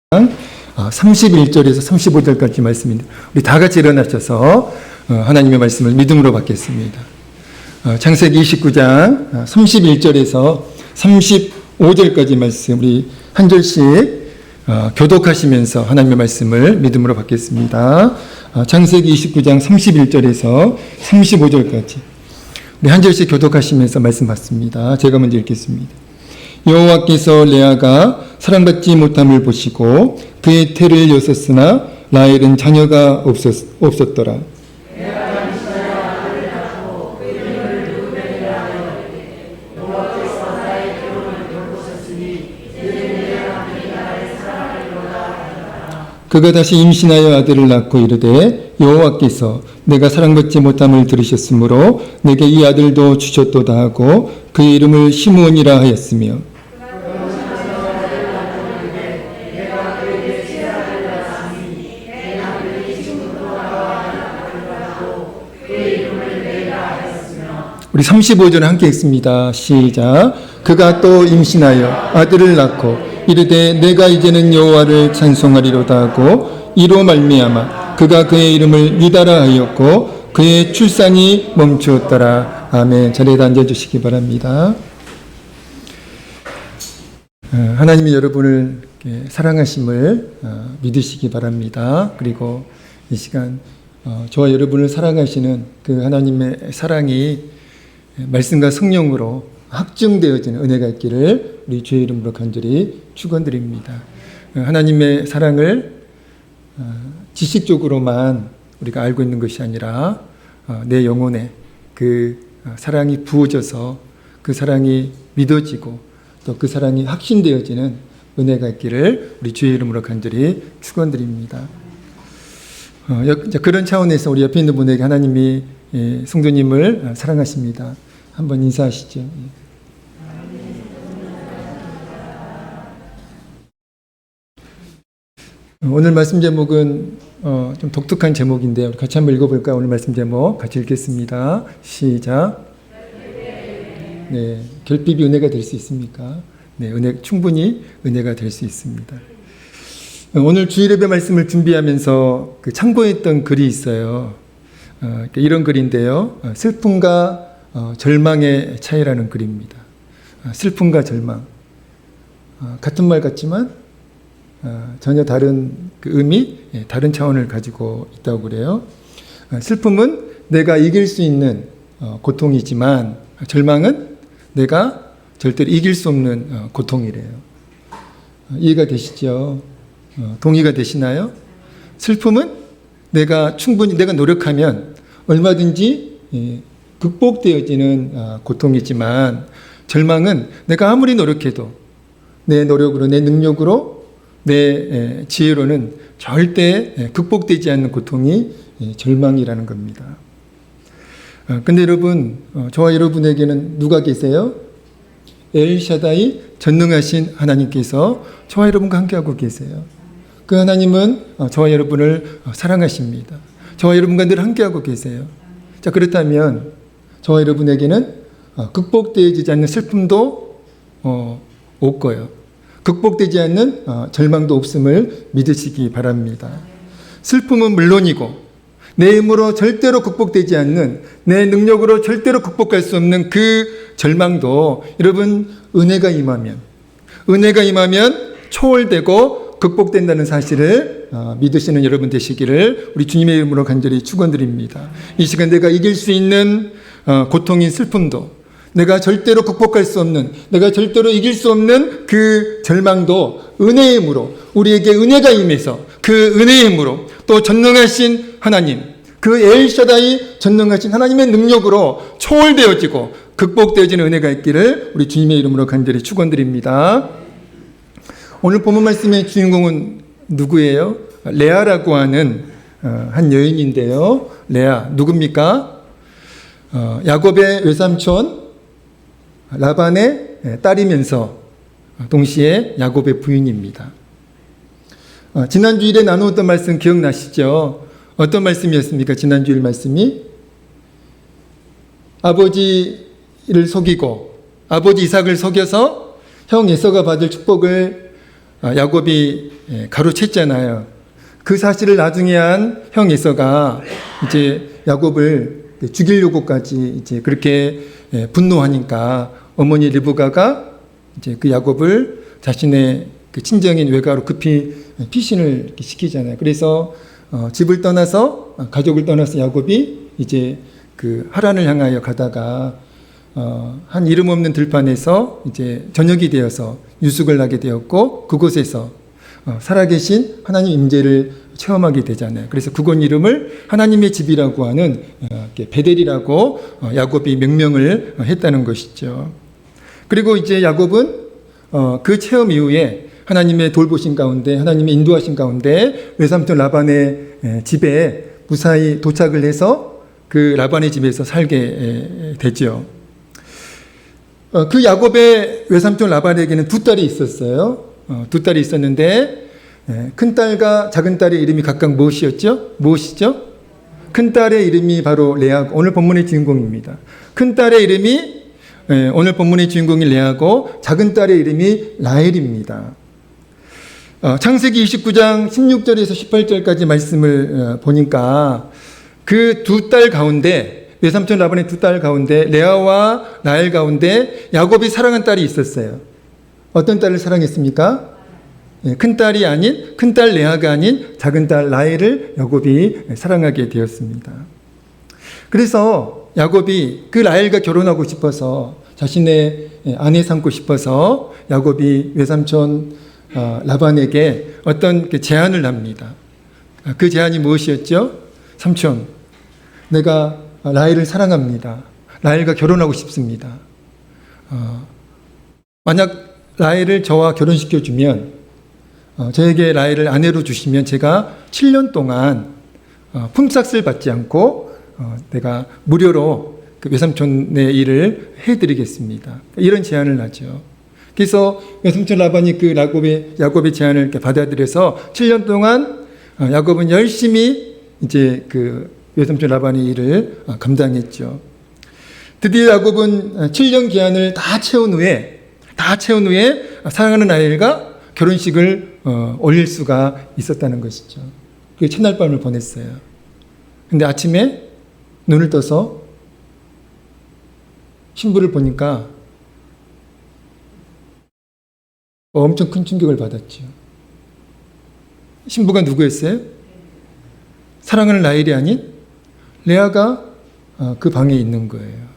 31절에서 35절까지 말씀인데 우리 다 같이 일어나셔서 하나님의 말씀을 믿음으로 받겠습니다. 창세기 29장 31절에서 35절까지 말씀 우리 한 절씩 교독하시면서 하나님의 말씀을 믿음으로 받겠습니다. 창세기 29장 31절에서 35절까지 우리 한 절씩 교독하시면서 말씀 받습니다. 제가 먼저 읽겠습니다. 여호와께서 레아가 사랑받지 못함을 보시고 그의 태를 여섰으나 라헬은 자녀가 없었더라. 그가 다시 임신하여 아들을 낳고 이르되 여호와께서 내가 사랑받지 못함을 들으셨으므로 내게 이 아들도 주셨도다 하고 그의 이름을 시므온이라 하였으며 우리 35절 함께 읽습니다. 시작. 그가 또 임신하여 아들을 낳고 이르되 내가 이제는 여호와를 찬송하리로다 하고 이로 말미암아 그가 그의 이름을 유다라 하였고 그의 출산이 멈추었더라. 아멘. 자리에 앉아주시기 바랍니다. 하나님이 여러분을 사랑하심을 믿으시기 바랍니다. 그리고 이 시간 저와 여러분을 사랑하시는 그 하나님의 사랑이 말씀과 성령으로 확증되어지는 은혜가 있기를 우리 주의 이름으로 간절히 축원드립니다. 하나님의 사랑을 지식적으로만 우리가 알고 있는 것이 아니라 내 영혼에 그 사랑이 부어져서 그 사랑이 믿어지고 또 그 사랑이 확신되어지는 은혜가 있기를 우리 주의 이름으로 간절히 축원드립니다. 그런 차원에서 우리 옆에 있는 분에게 하나님이 성도님을 사랑하십니다. 한번 인사하시죠. 오늘 말씀 제목은 좀 독특한 제목인데요. 같이 한번 읽어볼까요? 오늘 말씀 제목 같이 읽겠습니다. 시작. 네, 결핍이 은혜가 될 수 있습니까? 네, 충분히 은혜가 될 수 있습니다. 오늘 주일예배 말씀을 준비하면서 참고했던 글이 있어요. 이런 글인데요. 슬픔과 절망의 차이라는 글입니다. 슬픔과 절망. 같은 말 같지만 전혀 다른 그 의미, 다른 차원을 가지고 있다고 그래요. 슬픔은 내가 이길 수 있는 고통이지만 절망은 내가 절대로 이길 수 없는 고통이래요. 이해가 되시죠? 동의가 되시나요? 슬픔은 내가 노력하면 얼마든지 극복되어지는 고통이지만 절망은 내가 아무리 노력해도 내 노력으로, 내 능력으로, 내 지혜로는 절대 극복되지 않는 고통이 절망이라는 겁니다. 근데 여러분, 저와 여러분에게는 누가 계세요? 엘샤다이 전능하신 하나님께서 저와 여러분과 함께하고 계세요. 그 하나님은 저와 여러분을 사랑하십니다. 저와 여러분과 늘 함께하고 계세요. 자, 그렇다면 저와 여러분에게는 극복되지 않는 슬픔도 없고요. 극복되지 않는 절망도 없음을 믿으시기 바랍니다. 슬픔은 물론이고 내 힘으로 절대로 극복되지 않는, 내 능력으로 절대로 극복할 수 없는 그 절망도 여러분 은혜가 임하면 초월되고 극복된다는 사실을 믿으시는 여러분 되시기를 우리 주님의 이름으로 간절히 축원드립니다. 이 시간 내가 이길 수 있는 고통인 슬픔도, 내가 절대로 극복할 수 없는, 내가 절대로 이길 수 없는 그 절망도 은혜의 힘으로, 우리에게 은혜가 임해서 그 은혜의 힘으로 또 전능하신 하나님, 그 엘샤다이 전능하신 하나님의 능력으로 초월되어지고 극복되어지는 은혜가 있기를 우리 주님의 이름으로 간절히 축원드립니다. 오늘 본문 말씀의 주인공은 누구예요? 레아라고 하는 한 여인인데요. 레아 누굽니까? 야곱의 외삼촌 라반의 딸이면서 동시에 야곱의 부인입니다. 지난 주일에 나누었던 말씀 기억나시죠? 어떤 말씀이었습니까? 지난 주일 말씀이 아버지를 속이고 아버지 이삭을 속여서 형 에서가 받을 축복을 야곱이 가로챘잖아요. 그 사실을 나중에 한 형 에서가 이제 야곱을 죽이려고까지 이제 그렇게 분노하니까 어머니 리브가가 이제 그 야곱을 자신의 그 친정인 외가로 급히 피신을 시키잖아요. 그래서 집을 떠나서 가족을 떠나서 야곱이 이제 그 하란을 향하여 가다가 한 이름 없는 들판에서 이제 저녁이 되어서 유숙을 하게 되었고 그곳에서 살아계신 하나님 임재를 체험하게 되잖아요. 그래서 그곳 이름을 하나님의 집이라고 하는 베델이라고 야곱이 명명을 했다는 것이죠. 그리고 이제 야곱은 그 체험 이후에 하나님의 돌보신 가운데 하나님의 인도하신 가운데 외삼촌 라반의 집에 무사히 도착을 해서 그 라반의 집에서 살게 되죠. 그 야곱의 외삼촌 라반에게는 두 딸이 있었어요. 두 딸이 있었는데 큰 딸과 작은 딸의 이름이 각각 무엇이죠? 큰 딸의 이름이 바로 레아, 오늘 본문의 주인공입니다. 큰 딸의 이름이 오늘 본문의 주인공인 레아고 작은 딸의 이름이 라헬입니다. 창세기 29장 16절에서 18절까지 말씀을 보니까 그 두 딸 가운데 외삼촌 라반의 두 딸 가운데 레아와 라헬 가운데 야곱이 사랑한 딸이 있었어요. 어떤 딸을 사랑했습니까? 큰 딸이 아닌 큰 딸 레아가 아닌 작은 딸 라헬을 야곱이 사랑하게 되었습니다. 그래서 야곱이 그 라헬과 결혼하고 싶어서 자신의 아내 삼고 싶어서 야곱이 외삼촌 라반에게 어떤 제안을 합니다. 그 제안이 무엇이었죠? 삼촌, 내가 라헬을 사랑합니다. 라헬과 결혼하고 싶습니다. 만약 라헬을 저와 결혼시켜주면 저에게 라헬을 아내로 주시면 제가 7년 동안 품삯을 받지 않고 내가 무료로 그 외삼촌의 일을 해드리겠습니다. 이런 제안을 하죠. 그래서 외삼촌 라반이 그 야곱의 제안을 이렇게 받아들여서 7년 동안 야곱은 열심히 이제 그 외삼촌 라반의 일을 감당했죠. 드디어 야곱은 7년 기한을 다 채운 후에 사랑하는 라헬과 결혼식을 올릴 수가 있었다는 것이죠. 그 첫날 밤을 보냈어요. 근데 아침에 눈을 떠서 신부를 보니까 엄청 큰 충격을 받았죠. 신부가 누구였어요? 사랑하는 라헬이 아닌 레아가 그 방에 있는 거예요.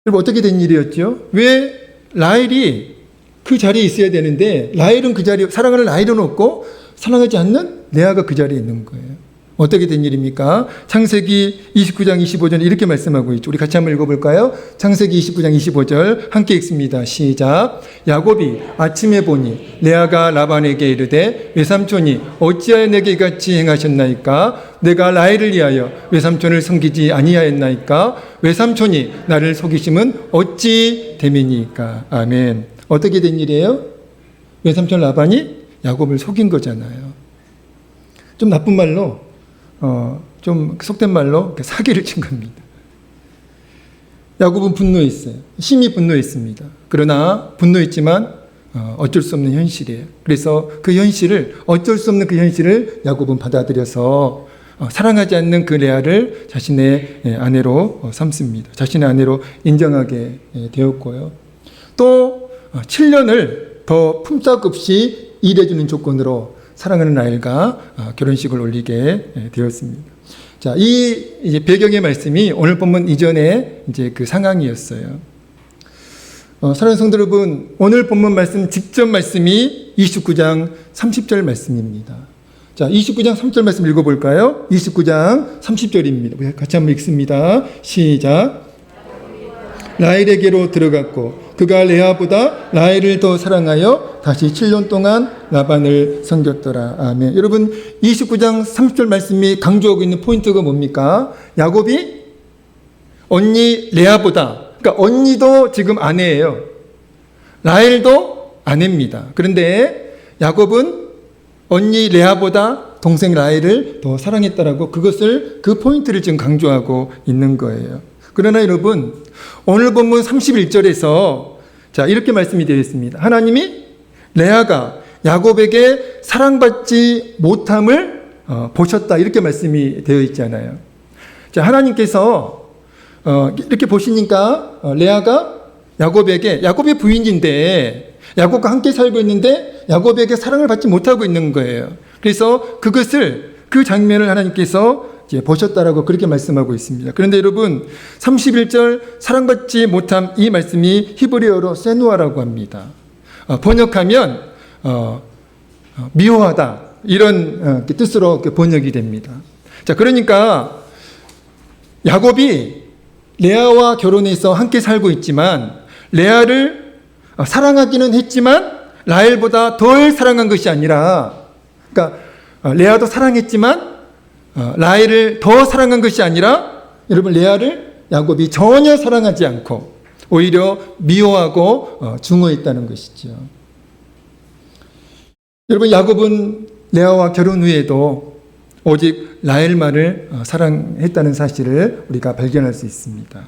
여러분, 어떻게 된 일이었죠? 왜 라헬이 그 자리에 있어야 되는데 라헬은 그 자리에, 사랑하는 라헬은 없고 사랑하지 않는 레아가 그 자리에 있는 거예요. 어떻게 된 일입니까? 창세기 29장 25절에 이렇게 말씀하고 있죠. 우리 같이 한번 읽어볼까요? 창세기 29장 25절 함께 읽습니다. 시작. 야곱이 아침에 보니 레아가 라반에게 이르되 외삼촌이 어찌하여 내게 이같이 행하셨나이까? 내가 라헬을 위하여 외삼촌을 섬기지 아니하였나이까? 외삼촌이 나를 속이심은 어찌 됨이니까? 아멘. 어떻게 된 일이에요? 외삼촌 라반이 야곱을 속인 거잖아요. 좀 나쁜 말로 좀 속된 말로 사기를 친 겁니다. 야곱은 분노했어요. 심히 분노했습니다. 그러나 분노했지만 어쩔 수 없는 현실이에요. 그래서 그 현실을, 어쩔 수 없는 그 현실을 야곱은 받아들여서 사랑하지 않는 그 레아를 자신의 아내로 삼습니다. 자신의 아내로 인정하게 되었고요. 또 7년을 더 품삯 없이 일해주는 조건으로 사랑하는 라헬과 결혼식을 올리게 되었습니다. 자, 이제 배경의 말씀이 오늘 본문 이전에 이제 그 상황이었어요. 사랑하는 성도 여러분, 오늘 본문 말씀 직접 말씀이 29장 30절 말씀입니다. 자, 29장 30절 말씀 읽어볼까요? 29장 30절입니다. 같이 한번 읽습니다. 시작. 라헬에게로 들어갔고 그가 레아보다 라헬을 더 사랑하여 다시 7년 동안 라반을 섬겼더라. 아멘. 여러분, 29장 30절 말씀이 강조하고 있는 포인트가 뭡니까? 야곱이 언니 레아보다, 그러니까 언니도 지금 아내예요. 라헬도 아내입니다. 그런데 야곱은 언니 레아보다 동생 라헬을 더 사랑했다라고 그 포인트를 지금 강조하고 있는 거예요. 그러나 여러분, 오늘 본문 31절에서 자, 이렇게 말씀이 되어 있습니다. 하나님이 레아가 야곱에게 사랑받지 못함을 보셨다, 이렇게 말씀이 되어 있잖아요. 자, 하나님께서 이렇게 보시니까 레아가 야곱의 부인인데 야곱과 함께 살고 있는데 야곱에게 사랑을 받지 못하고 있는 거예요. 그래서 그 장면을 하나님께서 이제 보셨다라고 그렇게 말씀하고 있습니다. 그런데 여러분, 31절 사랑받지 못함, 이 말씀이 히브리어로 세누아라고 합니다. 번역하면 미워하다, 이런 뜻으로 번역이 됩니다. 자, 그러니까 야곱이 레아와 결혼해서 함께 살고 있지만 레아를 사랑하기는 했지만 라헬보다 덜 사랑한 것이 아니라, 그러니까 레아도 사랑했지만 라헬을 더 사랑한 것이 아니라, 여러분, 레아를 야곱이 전혀 사랑하지 않고 오히려 미워하고 증오했다는 것이죠. 여러분, 야곱은 레아와 결혼 후에도 오직 라헬만을 사랑했다는 사실을 우리가 발견할 수 있습니다.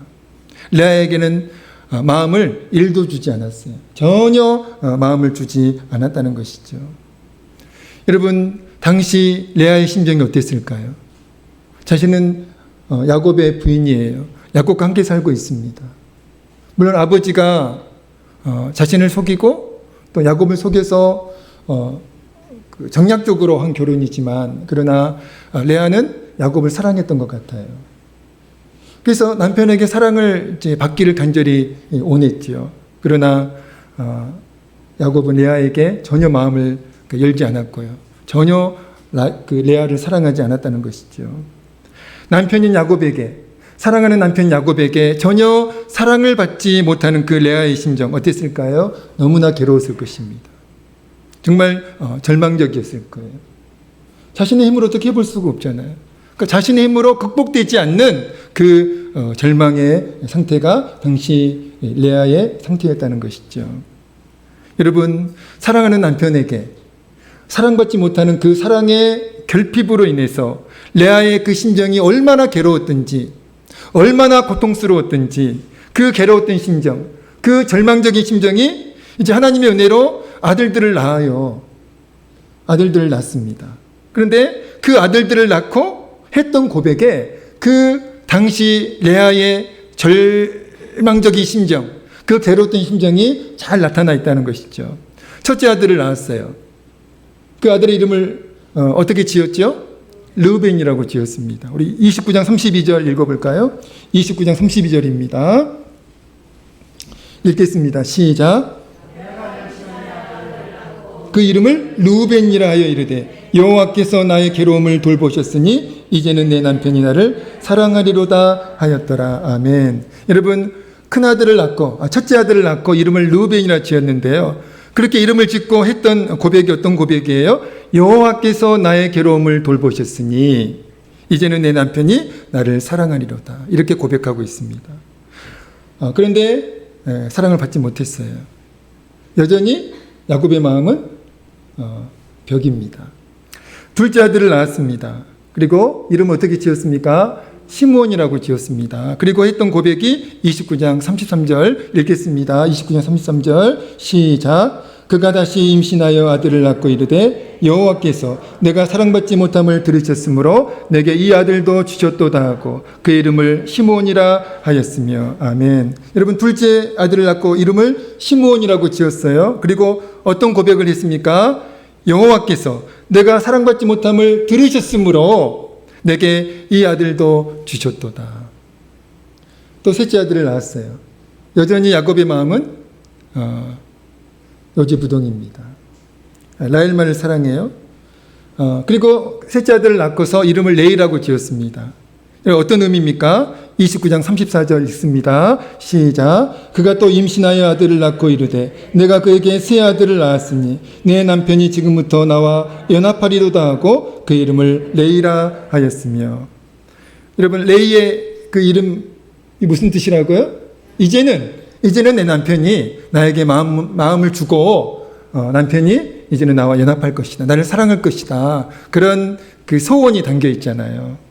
레아에게는 마음을 1도 주지 않았어요. 전혀 마음을 주지 않았다는 것이죠. 여러분, 당시 레아의 심정이 어땠을까요? 자신은 야곱의 부인이에요. 야곱과 함께 살고 있습니다. 물론 아버지가 자신을 속이고 또 야곱을 속여서 정략적으로 한 결혼이지만, 그러나 레아는 야곱을 사랑했던 것 같아요. 그래서 남편에게 사랑을 이제 받기를 간절히 원했지요. 그러나 야곱은 레아에게 전혀 마음을 열지 않았고요. 전혀 레아를 사랑하지 않았다는 것이죠. 남편인 야곱에게, 사랑하는 남편 야곱에게 전혀 사랑을 받지 못하는 그 레아의 심정 어땠을까요? 너무나 괴로웠을 것입니다. 정말 절망적이었을 거예요. 자신의 힘으로 어떻게 해볼 수가 없잖아요. 그러니까 자신의 힘으로 극복되지 않는 그 절망의 상태가 당시 레아의 상태였다는 것이죠. 여러분, 사랑하는 남편에게 사랑받지 못하는 그 사랑의 결핍으로 인해서 레아의 그 심정이 얼마나 괴로웠던지, 얼마나 고통스러웠던지, 그 괴로웠던 심정, 그 절망적인 심정이 이제 하나님의 은혜로 아들들을 낳아요. 아들들을 낳습니다. 그런데 그 아들들을 낳고 했던 고백에 그 당시 레아의 절망적인 심정, 그 괴로웠던 심정이 잘 나타나 있다는 것이죠. 첫째 아들을 낳았어요. 그 아들의 이름을 어떻게 지었죠? 르우벤이라고 지었습니다. 우리 29장 32절 읽어볼까요? 29장 32절입니다. 읽겠습니다. 시작. 그 이름을 르우벤이라 하여 이르되 여호와께서 나의 괴로움을 돌보셨으니 이제는 내 남편이 나를 사랑하리로다 하였더라. 아멘. 여러분, 큰 아들을 낳고 첫째 아들을 낳고 이름을 르우벤이라 지었는데요. 그렇게 이름을 짓고 했던 고백이 어떤 고백이에요? 여호와께서 나의 괴로움을 돌보셨으니 이제는 내 남편이 나를 사랑하리로다. 이렇게 고백하고 있습니다. 그런데 사랑을 받지 못했어요. 여전히 야곱의 마음은 벽입니다. 둘째 아들을 낳았습니다. 그리고 이름을 어떻게 지었습니까? 시므온이라고 지었습니다. 그리고 했던 고백이 29장 33절 읽겠습니다. 29장 33절 시작. 그가 다시 임신하여 아들을 낳고 이르되 여호와께서 내가 사랑받지 못함을 들으셨으므로 내게 이 아들도 주셨도다 하고 그 이름을 시므온이라 하였으며. 아멘. 여러분, 둘째 아들을 낳고 이름을 시므온이라고 지었어요. 그리고 어떤 고백을 했습니까? 여호와께서 내가 사랑받지 못함을 들으셨으므로 내게 이 아들도 주셨도다. 또 셋째 아들을 낳았어요. 여전히 야곱의 마음은 요지부동입니다. 라헬만을 사랑해요. 그리고 셋째 아들을 낳고서 이름을 레이라고 지었습니다. 어떤 의미입니까? 29장 34절 읽습니다. 시작. 그가 또 임신하여 아들을 낳고 이르되 내가 그에게 세 아들을 낳았으니 내 남편이 지금부터 나와 연합하리로다 하고 그 이름을 레이라 하였으며. 여러분, 레이의 그 이름이 무슨 뜻이라고요? 이제는 내 남편이 나에게 마음을 주고 남편이 이제는 나와 연합할 것이다. 나를 사랑할 것이다. 그런 그 소원이 담겨 있잖아요.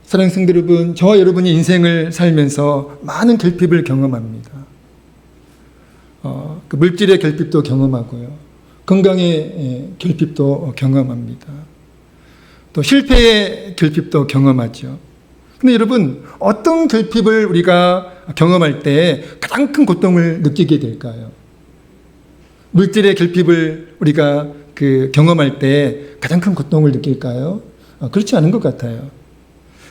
사랑하는 성도 여러분, 저와 여러분이 인생을 살면서 많은 결핍을 경험합니다. 그 물질의 결핍도 경험하고요. 건강의 결핍도 경험합니다. 또 실패의 결핍도 경험하죠. 근데 여러분, 어떤 결핍을 우리가 경험할 때 가장 큰 고통을 느끼게 될까요? 물질의 결핍을 우리가 경험할 때 가장 큰 고통을 느낄까요? 그렇지 않은 것 같아요.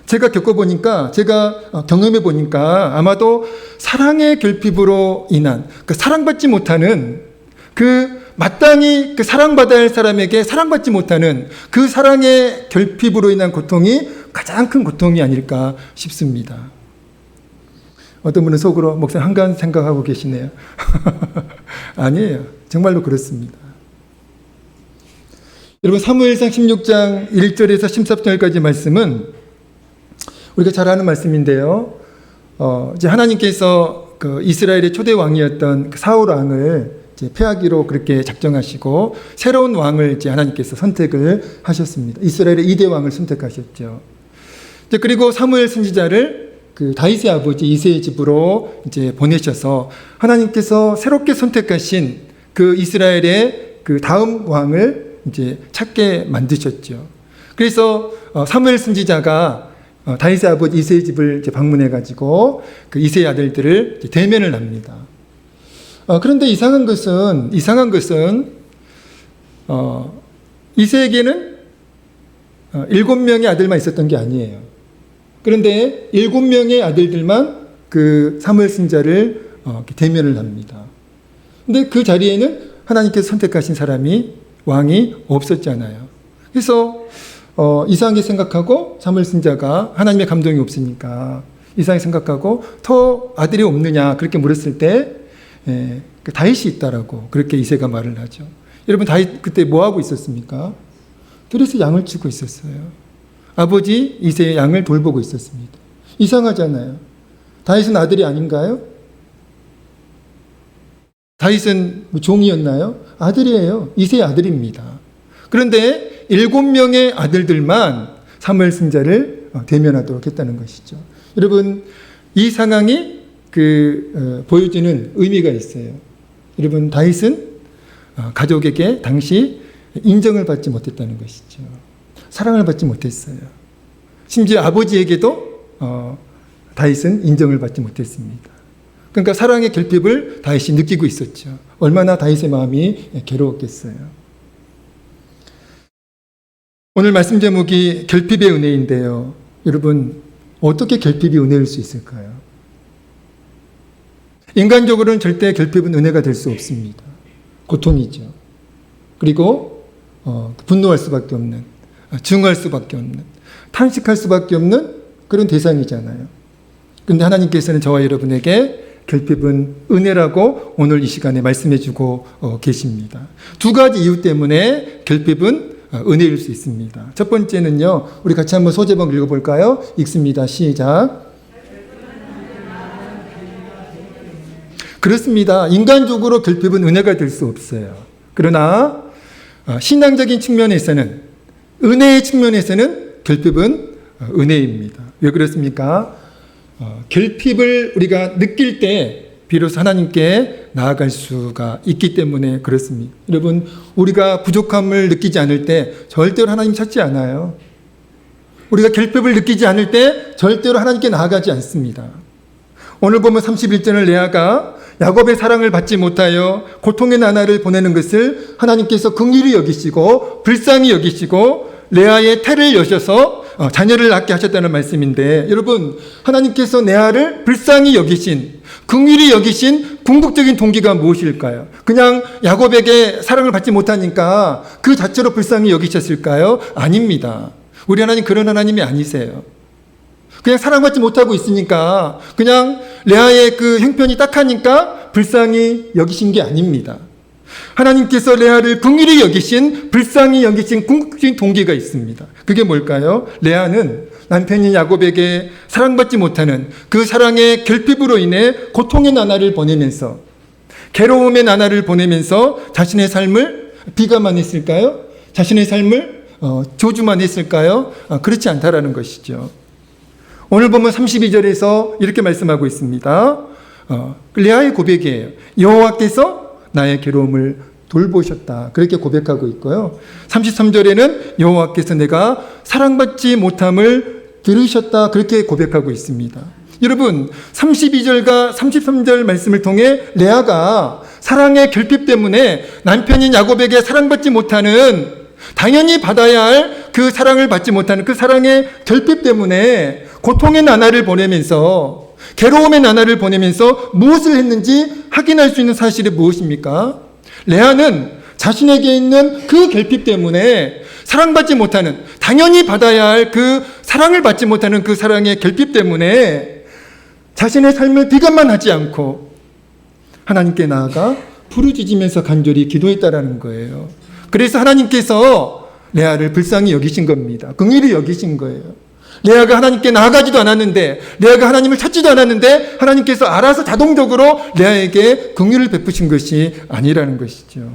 제가 겪어보니까, 제가 경험해보니까 아마도 사랑의 결핍으로 인한, 사랑받지 못하는, 마땅히 사랑받아야 할 사람에게 사랑받지 못하는 그 사랑의 결핍으로 인한 고통이 가장 큰 고통이 아닐까 싶습니다. 어떤 분은 속으로 목사님 한가한 생각하고 계시네요. 아니에요. 정말로 그렇습니다. 여러분, 사무엘상 16장 1절에서 13절까지 말씀은 우리가 잘 아는 말씀인데요. 이제 하나님께서 이스라엘의 초대 왕이었던 사울 왕을 이제 패하기로 그렇게 작정하시고 새로운 왕을 이제 하나님께서 선택을 하셨습니다. 이스라엘의 2대 왕을 선택하셨죠. 이제 그리고 사무엘 선지자를 다윗의 아버지 이새의 집으로 이제 보내셔서 하나님께서 새롭게 선택하신 이스라엘의 다음 왕을 이제 찾게 만드셨죠. 그래서 사무엘 선지자가 다윗의 아버지 이새의 집을 이제 방문해 가지고 이새의 아들들을 이제 대면을 합니다. 그런데 이상한 것은 이새에게는 7명의 아들만 있었던 게 아니에요. 그런데 7명의 아들들만 사무엘 선지자를 대면을 합니다. 근데 그 자리에는 하나님께서 선택하신 왕이 없었잖아요. 그래서 이상하게 생각하고 사무엘 선지자가 하나님의 감동이 없으니까 이상하게 생각하고 더 아들이 없느냐 그렇게 물었을 때 다윗이 있다라고 그렇게 이새가 말을 하죠. 여러분, 다윗 그때 뭐 하고 있었습니까? 들에서 양을 치고 있었어요. 아버지 이새의 양을 돌보고 있었습니다. 이상하잖아요. 다윗은 아들이 아닌가요? 다윗은 종이었나요? 아들이에요. 이새의 아들입니다. 그런데 7명의 아들들만 사무엘 선지자를 대면하도록 했다는 것이죠. 여러분, 이 상황이 보여주는 의미가 있어요. 여러분, 다윗은 가족에게 당시 인정을 받지 못했다는 것이죠. 사랑을 받지 못했어요. 심지어 아버지에게도 다윗은 인정을 받지 못했습니다. 그러니까 사랑의 결핍을 다윗이 느끼고 있었죠. 얼마나 다윗의 마음이 괴로웠겠어요. 오늘 말씀 제목이 결핍의 은혜인데요. 여러분, 어떻게 결핍이 은혜일 수 있을까요? 인간적으로는 절대 결핍은 은혜가 될 수 없습니다. 고통이죠. 그리고 분노할 수밖에 없는, 증오할 수밖에 없는, 탄식할 수밖에 없는 그런 대상이잖아요. 그런데 하나님께서는 저와 여러분에게 결핍은 은혜라고 오늘 이 시간에 말씀해주고 계십니다. 두 가지 이유 때문에 결핍은 은혜일 수 있습니다. 첫 번째는요, 우리 같이 한번 소제목 읽어볼까요? 읽습니다. 시작. 그렇습니다. 인간적으로 결핍은 은혜가 될 수 없어요. 그러나 신앙적인 측면에서는, 은혜의 측면에서는 결핍은 은혜입니다. 왜 그렇습니까? 결핍을 우리가 느낄 때 비로소 하나님께 나아갈 수가 있기 때문에 그렇습니다. 여러분, 우리가 부족함을 느끼지 않을 때 절대로 하나님 찾지 않아요. 우리가 결핍을 느끼지 않을 때 절대로 하나님께 나아가지 않습니다. 오늘 보면 31절을 레아가 야곱의 사랑을 받지 못하여 고통의 나날을 보내는 것을 하나님께서 긍휼히 여기시고 불쌍히 여기시고 레아의 태를 여셔서 자녀를 낳게 하셨다는 말씀인데, 여러분, 하나님께서 레아를 불쌍히 여기신, 긍휼히 여기신 궁극적인 동기가 무엇일까요? 그냥 야곱에게 사랑을 받지 못하니까 그 자체로 불쌍히 여기셨을까요? 아닙니다. 우리 하나님 그런 하나님이 아니세요. 그냥 사랑받지 못하고 있으니까, 그냥 레아의 그 형편이 딱하니까 불쌍히 여기신 게 아닙니다. 하나님께서 레아를 긍휼히 여기신, 불쌍히 여기신 궁극적인 동기가 있습니다. 그게 뭘까요? 레아는 남편인 야곱에게 사랑받지 못하는 그 사랑의 결핍으로 인해 고통의 나날을 보내면서, 괴로움의 나날을 보내면서 자신의 삶을 비관만 했을까요? 자신의 삶을 저주만 했을까요? 그렇지 않다라는 것이죠. 오늘 보면 32절에서 이렇게 말씀하고 있습니다. 레아의 고백이에요. 여호와께서 나의 괴로움을 돌보셨다. 그렇게 고백하고 있고요. 33절에는 여호와께서 내가 사랑받지 못함을 들으셨다. 그렇게 고백하고 있습니다. 여러분, 32절과 33절 말씀을 통해 레아가 사랑의 결핍 때문에 남편인 야곱에게 사랑받지 못하는, 당연히 받아야 할 그 사랑을 받지 못하는 그 사랑의 결핍 때문에 고통의 나날을 보내면서, 괴로움의 나날을 보내면서 무엇을 했는지 확인할 수 있는 사실이 무엇입니까? 레아는 자신에게 있는 그 결핍 때문에 사랑받지 못하는, 당연히 받아야 할 그 사랑을 받지 못하는 그 사랑의 결핍 때문에 자신의 삶을 비관만 하지 않고 하나님께 나아가 부르짖으면서 간절히 기도했다라는 거예요. 그래서 하나님께서 레아를 불쌍히 여기신 겁니다. 긍휼히 여기신 거예요. 레아가 하나님께 나아가지도 않았는데, 레아가 하나님을 찾지도 않았는데 하나님께서 알아서 자동적으로 레아에게 긍휼을 베푸신 것이 아니라는 것이죠.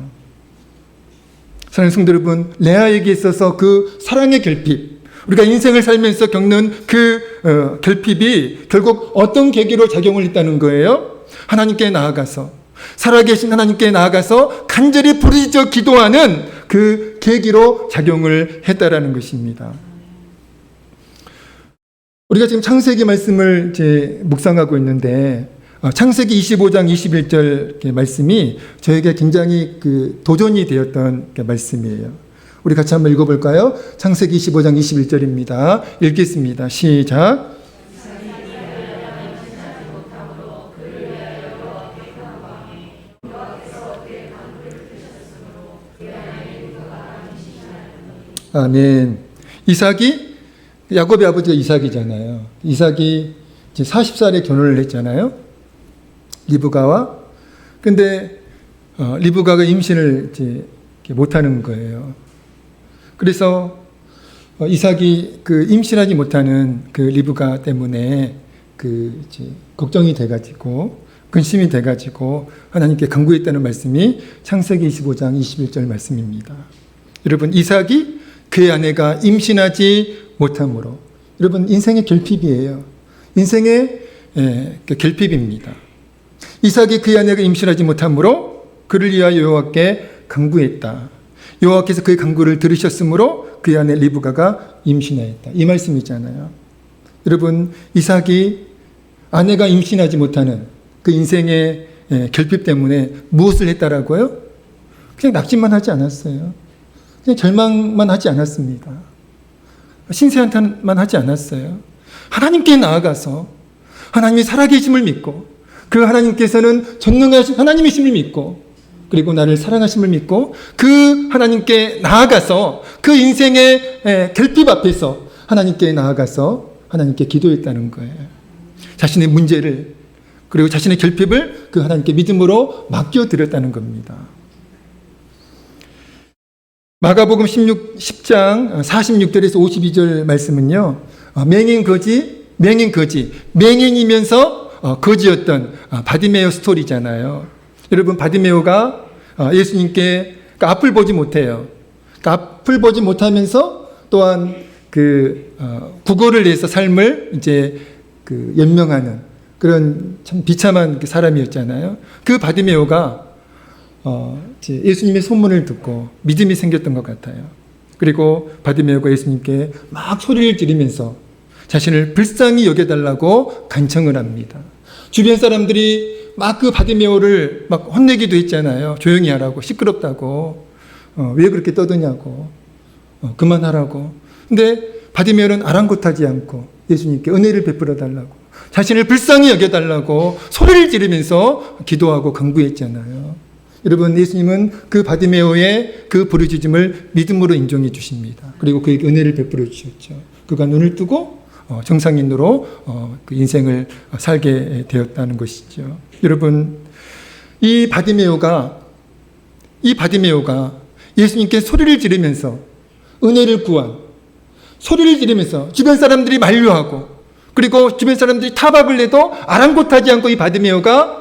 사랑하는 성도 여러분, 레아에게 있어서 그 사랑의 결핍, 우리가 인생을 살면서 겪는 그 결핍이 결국 어떤 계기로 작용을 했다는 거예요? 하나님께 나아가서, 살아계신 하나님께 나아가서 간절히 부르짖어 기도하는 그 계기로 작용을 했다라는 것입니다. 우리가 지금 창세기 말씀을 이제 묵상하고 있는데, 창세기 25장 21절 말씀이 저에게 굉장히 그 도전이 되었던 말씀이에요. 우리 같이 한번 읽어볼까요? 창세기 25장 21절입니다. 읽겠습니다. 시작. 아멘. 이삭이, 야곱의 아버지가 이삭이잖아요. 이삭이 이제 40살에 결혼을 했잖아요. 리브가와. 근데 리브가가 임신을 이제 못하는 거예요. 그래서 이삭이 그 임신하지 못하는 그 리브가 때문에 그 이제 걱정이 돼가지고, 근심이 돼가지고 하나님께 간구했다는 말씀이 창세기 25장 21절 말씀입니다. 여러분, 이삭이 그의 아내가 임신하지 못함으로, 여러분, 인생의 결핍이에요. 인생의 결핍입니다. 이삭이 그의 아내가 임신하지 못함으로 그를 위하여 여호와께 간구했다. 여호와께서 그의 간구를 들으셨으므로 그의 아내 리브가가 임신하였다. 이 말씀이잖아요. 여러분, 이삭이 아내가 임신하지 못하는 그 인생의 결핍 때문에 무엇을 했다라고요? 그냥 낙심만 하지 않았어요. 그냥 절망만 하지 않았습니다. 신세한탄만 하지 않았어요. 하나님께 나아가서 하나님이 살아계심을 믿고, 그 하나님께서는 전능하신 하나님이심을 믿고, 그리고 나를 사랑하심을 믿고 그 하나님께 나아가서 그 인생의 결핍 앞에서 하나님께 나아가서 하나님께 기도했다는 거예요. 자신의 문제를, 그리고 자신의 결핍을 그 하나님께 믿음으로 맡겨드렸다는 겁니다. 마가복음 10장 46절에서 52절 말씀은요, 맹인이면서 거지였던 바디메오 스토리잖아요. 여러분, 바디메오가 예수님께 앞을 보지 못해요. 앞을 보지 못하면서 또한 그 구걸을 해서 삶을 이제 그 연명하는 그런 참 비참한 사람이었잖아요. 그 바디메오가 예수님의 소문을 듣고 믿음이 생겼던 것 같아요. 그리고 바디메오가 예수님께 막 소리를 지르면서 자신을 불쌍히 여겨달라고 간청을 합니다. 주변 사람들이 막 그 바디메오를 막 혼내기도 했잖아요. 조용히 하라고, 시끄럽다고, 왜 그렇게 떠드냐고, 그만하라고. 근데 바디메오는 아랑곳하지 않고 예수님께 은혜를 베풀어 달라고, 자신을 불쌍히 여겨달라고 소리를 지르면서 기도하고 간구했잖아요. 여러분, 예수님은 그 바디메오의 그 부르짖음을 믿음으로 인정해 주십니다. 그리고 그에게 은혜를 베풀어 주셨죠. 그가 눈을 뜨고 정상인으로 그 인생을 살게 되었다는 것이죠. 여러분, 이 바디메오가 예수님께 소리를 지르면서 은혜를 구한, 소리를 지르면서 주변 사람들이 만류하고, 그리고 주변 사람들이 타박을 내도 아랑곳하지 않고 이 바디메오가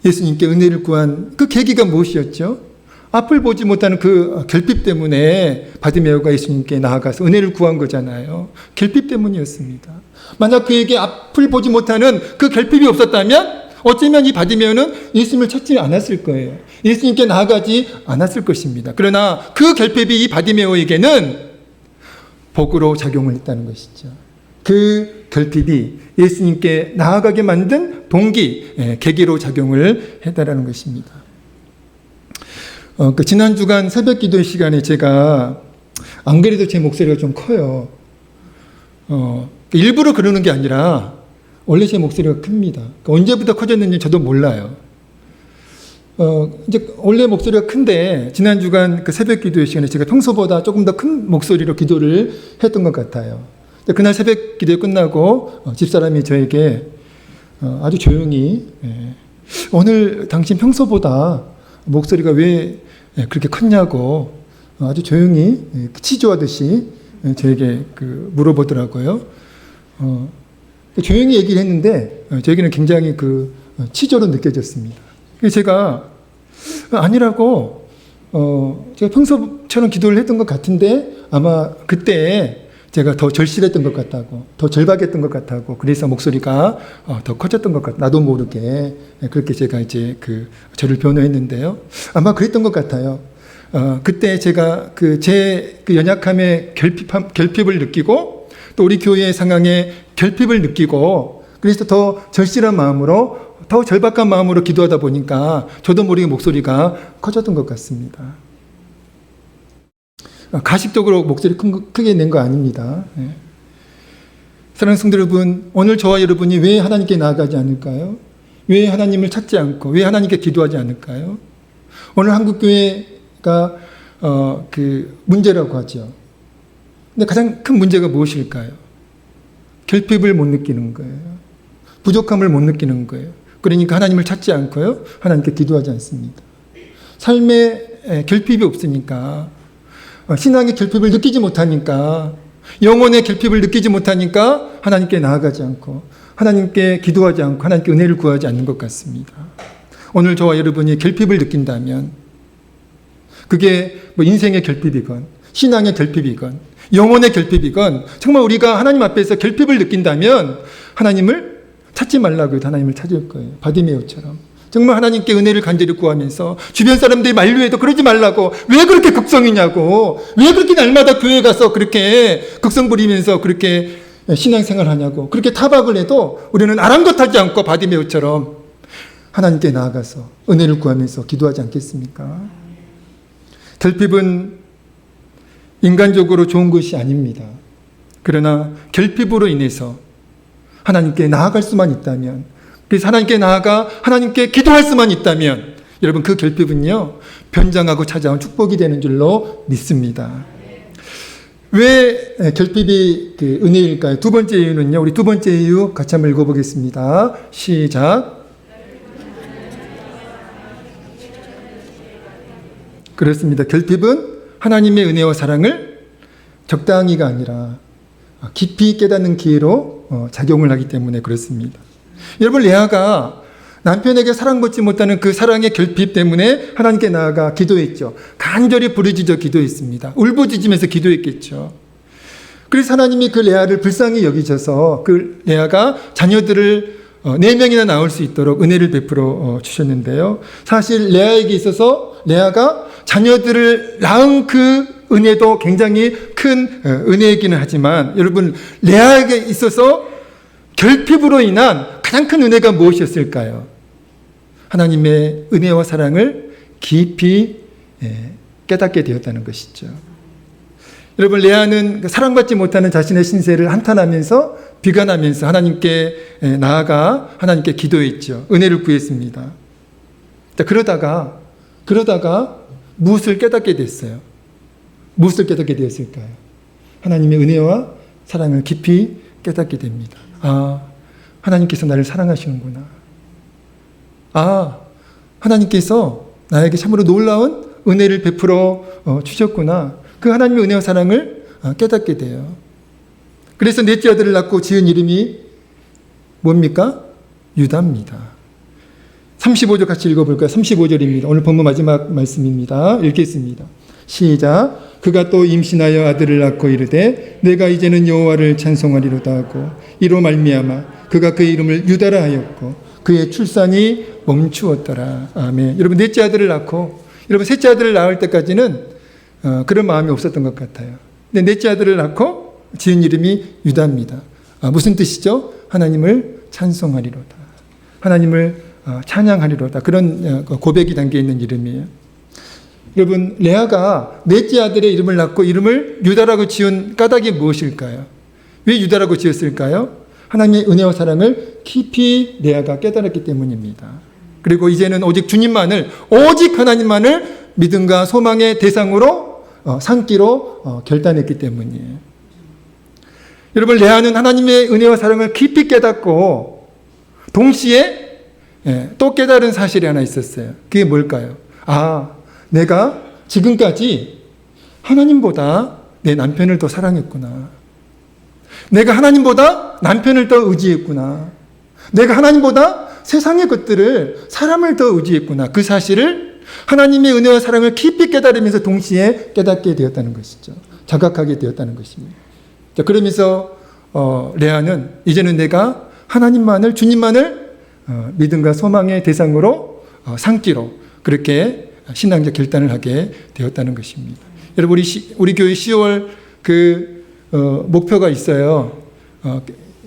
예수님께 은혜를 구한 그 계기가 무엇이었죠? 앞을 보지 못하는 그 결핍 때문에 바디메오가 예수님께 나아가서 은혜를 구한 거잖아요. 결핍 때문이었습니다. 만약 그에게 앞을 보지 못하는 그 결핍이 없었다면 어쩌면 이 바디메오는 예수님을 찾지 않았을 거예요. 예수님께 나아가지 않았을 것입니다. 그러나 그 결핍이 이 바디메오에게는 복으로 작용을 했다는 것이죠. 그 결핍이 예수님께 나아가게 만든 동기, 계기로 작용을 했다라는 것입니다. 지난 주간 새벽 기도 시간에 제가 안 그래도 제 목소리가 좀 커요. 일부러 그러는 게 아니라 원래 제 목소리가 큽니다. 언제부터 커졌는지 저도 몰라요. 이제 원래 목소리가 큰데 지난 주간 그 새벽 기도 시간에 제가 평소보다 조금 더 큰 목소리로 기도를 했던 것 같아요. 그날 새벽 기도 끝나고 집사람이 저에게 아주 조용히 오늘 당신 평소보다 목소리가 왜 그렇게 컸냐고 아주 조용히 치조하듯이 저에게 물어보더라고요. 조용히 얘기를 했는데 저에게는 굉장히 치조로 느껴졌습니다. 그래서 제가 아니라고 제가 평소처럼 기도를 했던 것 같은데 아마 그때 제가 더 절실했던 것 같다고, 더 절박했던 것 같다고, 그래서 목소리가 더 커졌던 것 같다. 나도 모르게 그렇게 제가 이제 저를 변호했는데요. 아마 그랬던 것 같아요. 그때 제가 제 연약함에 결핍을 느끼고 또 우리 교회의 상황에 결핍을 느끼고 그래서 더 절실한 마음으로 더 절박한 마음으로 기도하다 보니까 저도 모르게 목소리가 커졌던 것 같습니다. 가식적으로 목소리 크게 낸 거 아닙니다. 사랑하는 성도 여러분, 오늘 저와 여러분이 왜 하나님께 나아가지 않을까요? 왜 하나님을 찾지 않고 왜 하나님께 기도하지 않을까요? 오늘 한국교회가 문제라고 하죠. 근데 가장 큰 문제가 무엇일까요? 결핍을 못 느끼는 거예요. 부족함을 못 느끼는 거예요. 그러니까 하나님을 찾지 않고요. 하나님께 기도하지 않습니다. 삶에 결핍이 없으니까, 신앙의 결핍을 느끼지 못하니까, 영혼의 결핍을 느끼지 못하니까 하나님께 나아가지 않고 하나님께 기도하지 않고 하나님께 은혜를 구하지 않는 것 같습니다. 오늘 저와 여러분이 결핍을 느낀다면 그게 인생의 결핍이건 신앙의 결핍이건 영혼의 결핍이건 정말 우리가 하나님 앞에서 결핍을 느낀다면 하나님을 찾지 말라고 해도 하나님을 찾을 거예요. 바디메오처럼. 정말 하나님께 은혜를 간절히 구하면서 주변 사람들이 만류해도 그러지 말라고, 왜 그렇게 극성이냐고, 왜 그렇게 날마다 교회 가서 그렇게 극성 부리면서 그렇게 신앙생활 하냐고, 그렇게 타박을 해도 우리는 아랑곳하지 않고 바디메오처럼 하나님께 나아가서 은혜를 구하면서 기도하지 않겠습니까? 결핍은 인간적으로 좋은 것이 아닙니다. 그러나 결핍으로 인해서 하나님께 나아갈 수만 있다면, 그래서 하나님께 나아가 하나님께 기도할 수만 있다면 여러분 그 결핍은요 변장하고 찾아온 축복이 되는 줄로 믿습니다. 왜 결핍이 은혜일까요? 두 번째 이유는요, 우리 두 번째 이유 같이 한번 읽어보겠습니다. 시작. 그렇습니다. 결핍은 하나님의 은혜와 사랑을 적당히가 아니라 깊이 깨닫는 기회로 작용을 하기 때문에 그렇습니다. 여러분, 레아가 남편에게 사랑받지 못하는 그 사랑의 결핍 때문에 하나님께 나아가 기도했죠. 간절히 부르짖어 기도했습니다. 울부짖으면서 기도했겠죠. 그래서 하나님이 그 레아를 불쌍히 여기셔서 그 레아가 자녀들을 4명이나 낳을 수 있도록 은혜를 베풀어 주셨는데요. 사실 레아에게 있어서 레아가 자녀들을 낳은 그 은혜도 굉장히 큰 은혜이기는 하지만 여러분, 레아에게 있어서 결핍으로 인한 가장 큰 은혜가 무엇이었을까요? 하나님의 은혜와 사랑을 깊이 깨닫게 되었다는 것이죠. 여러분, 레아는 사랑받지 못하는 자신의 신세를 한탄하면서 비관하면서 하나님께 나아가 하나님께 기도했죠. 은혜를 구했습니다. 그러다가 무엇을 깨닫게 됐어요? 무엇을 깨닫게 되었을까요? 하나님의 은혜와 사랑을 깊이 깨닫게 됩니다. 아, 하나님께서 나를 사랑하시는구나. 아, 하나님께서 나에게 참으로 놀라운 은혜를 베풀어 주셨구나. 그 하나님의 은혜와 사랑을 깨닫게 돼요. 그래서 넷째 아들을 낳고 지은 이름이 뭡니까? 유다입니다. 35절 같이 읽어볼까요? 35절입니다. 오늘 본문 마지막 말씀입니다. 읽겠습니다. 시작. 그가 또 임신하여 아들을 낳고 이르되 내가 이제는 여호와를 찬송하리로다 하고 이로 말미암아 그가 그의 이름을 유다라 하였고 그의 출산이 멈추었더라. 아멘. 여러분 넷째 아들을 낳고 여러분 셋째 아들을 낳을 때까지는 그런 마음이 없었던 것 같아요. 근데 넷째 아들을 낳고 지은 이름이 유다입니다. 무슨 뜻이죠? 하나님을 찬송하리로다. 하나님을 찬양하리로다. 그런 고백이 담겨 있는 이름이에요. 여러분 레아가 넷째 아들의 이름을 낳고 이름을 유다라고 지은 까닭이 무엇일까요? 왜 유다라고 지었을까요? 하나님의 은혜와 사랑을 깊이 레아가 깨달았기 때문입니다. 그리고 이제는 오직 주님만을, 오직 하나님만을 믿음과 소망의 대상으로 삼기로 결단했기 때문이에요. 여러분 레아는 하나님의 은혜와 사랑을 깊이 깨닫고 동시에 또 깨달은 사실이 하나 있었어요. 그게 뭘까요? 내가 지금까지 하나님보다 내 남편을 더 사랑했구나. 내가 하나님보다 남편을 더 의지했구나. 내가 하나님보다 세상의 것들을, 사람을 더 의지했구나. 그 사실을 하나님의 은혜와 사랑을 깊이 깨달으면서 동시에 깨닫게 되었다는 것이죠. 자각하게 되었다는 것입니다. 자, 그러면서 레아는 이제는 내가 하나님만을, 주님만을 믿음과 소망의 대상으로 삼기로 그렇게 신앙적 결단을 하게 되었다는 것입니다. 여러분 우리 교회 10월 목표가 있어요.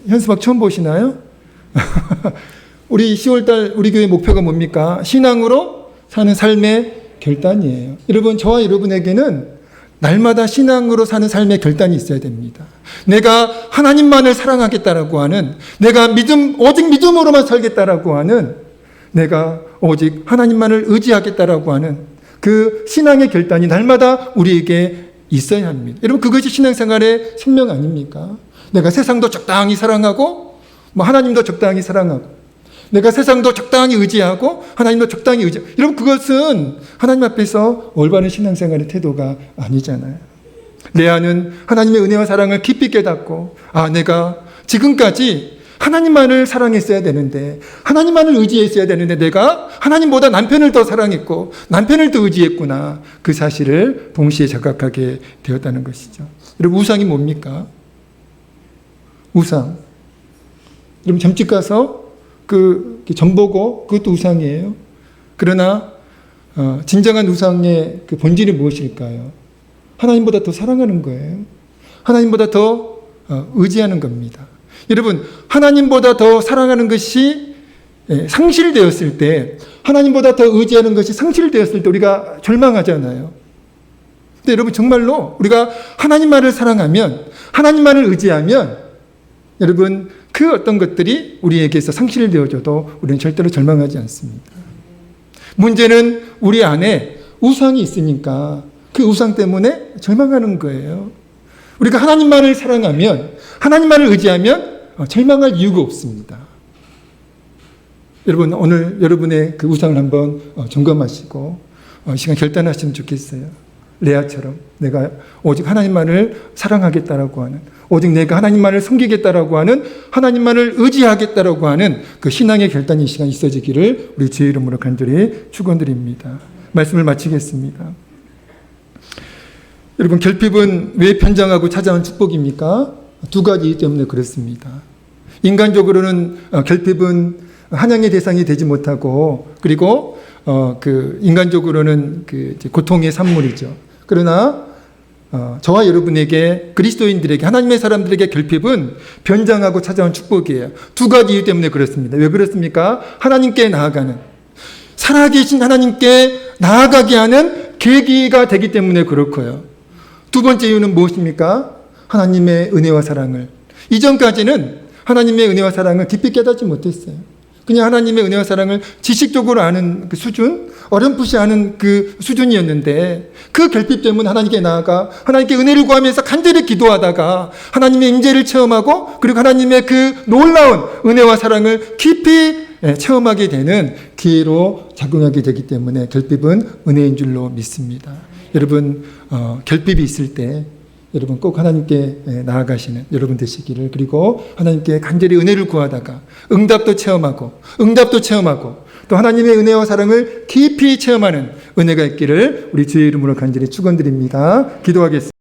현수막 처음 보시나요? 우리 10월달 우리 교회 목표가 뭡니까? 신앙으로 사는 삶의 결단이에요. 여러분 저와 여러분에게는 날마다 신앙으로 사는 삶의 결단이 있어야 됩니다. 내가 하나님만을 사랑하겠다라고 하는, 내가 오직 믿음으로만 살겠다라고 하는, 내가 오직 하나님만을 의지하겠다라고 하는 그 신앙의 결단이 날마다 우리에게 있어야 합니다. 여러분 그것이 신앙생활의 생명 아닙니까? 내가 세상도 적당히 사랑하고 하나님도 적당히 사랑하고, 내가 세상도 적당히 의지하고 하나님도 적당히 의지하고, 여러분 그것은 하나님 앞에서 올바른 신앙생활의 태도가 아니잖아요. 레아는 하나님의 은혜와 사랑을 깊이 깨닫고 내가 지금까지 하나님만을 사랑했어야 되는데, 하나님만을 의지했어야 되는데 내가 하나님보다 남편을 더 사랑했고 남편을 더 의지했구나. 그 사실을 동시에 자각하게 되었다는 것이죠. 여러분 우상이 뭡니까? 우상. 여러분 점집 가서 점 보고 그것도 우상이에요. 그러나 진정한 우상의 그 본질이 무엇일까요? 하나님보다 더 사랑하는 거예요. 하나님보다 더 의지하는 겁니다. 여러분 하나님보다 더 사랑하는 것이 상실되었을 때, 하나님보다 더 의지하는 것이 상실되었을 때 우리가 절망하잖아요. 근데 여러분 정말로 우리가 하나님만을 사랑하면, 하나님만을 의지하면 여러분 그 어떤 것들이 우리에게서 상실되어져도 우리는 절대로 절망하지 않습니다. 문제는 우리 안에 우상이 있으니까 그 우상 때문에 절망하는 거예요. 우리가 하나님만을 사랑하면, 하나님만을 의지하면 절망할 이유가 없습니다. 여러분 오늘 여러분의 그 우상을 한번 점검하시고 시간 결단하시면 좋겠어요. 레아처럼 내가 오직 하나님만을 사랑하겠다라고 하는, 오직 내가 하나님만을 섬기겠다라고 하는, 하나님만을 의지하겠다라고 하는 그 신앙의 결단이 이 시간 있어지기를 우리 주의 이름으로 간절히 축원드립니다. 말씀을 마치겠습니다. 여러분 결핍은 왜 편장하고 찾아온 축복입니까? 두 가지 이유 때문에 그렇습니다. 인간적으로는 결핍은 한양의 대상이 되지 못하고, 그리고 인간적으로는 고통의 산물이죠. 그러나 저와 여러분에게, 그리스도인들에게, 하나님의 사람들에게 결핍은 변장하고 찾아온 축복이에요. 두 가지 이유 때문에 그렇습니다. 왜 그렇습니까? 하나님께 나아가는, 살아계신 하나님께 나아가게 하는 계기가 되기 때문에 그렇고요. 두 번째 이유는 무엇입니까? 하나님의 은혜와 사랑을, 이전까지는 하나님의 은혜와 사랑을 깊이 깨닫지 못했어요. 그냥 하나님의 은혜와 사랑을 지식적으로 아는 그 수준, 어렴풋이 아는 그 수준이었는데, 그 결핍 때문에 하나님께 나아가 하나님께 은혜를 구하면서 간절히 기도하다가 하나님의 임재를 체험하고, 그리고 하나님의 그 놀라운 은혜와 사랑을 깊이 체험하게 되는 기회로 작용하게 되기 때문에 결핍은 은혜인 줄로 믿습니다. 여러분 결핍이 있을 때 여러분 꼭 하나님께 나아가시는 여러분 되시기를, 그리고 하나님께 간절히 은혜를 구하다가 응답도 체험하고 또 하나님의 은혜와 사랑을 깊이 체험하는 은혜가 있기를 우리 주의 이름으로 간절히 축원드립니다. 기도하겠습니다.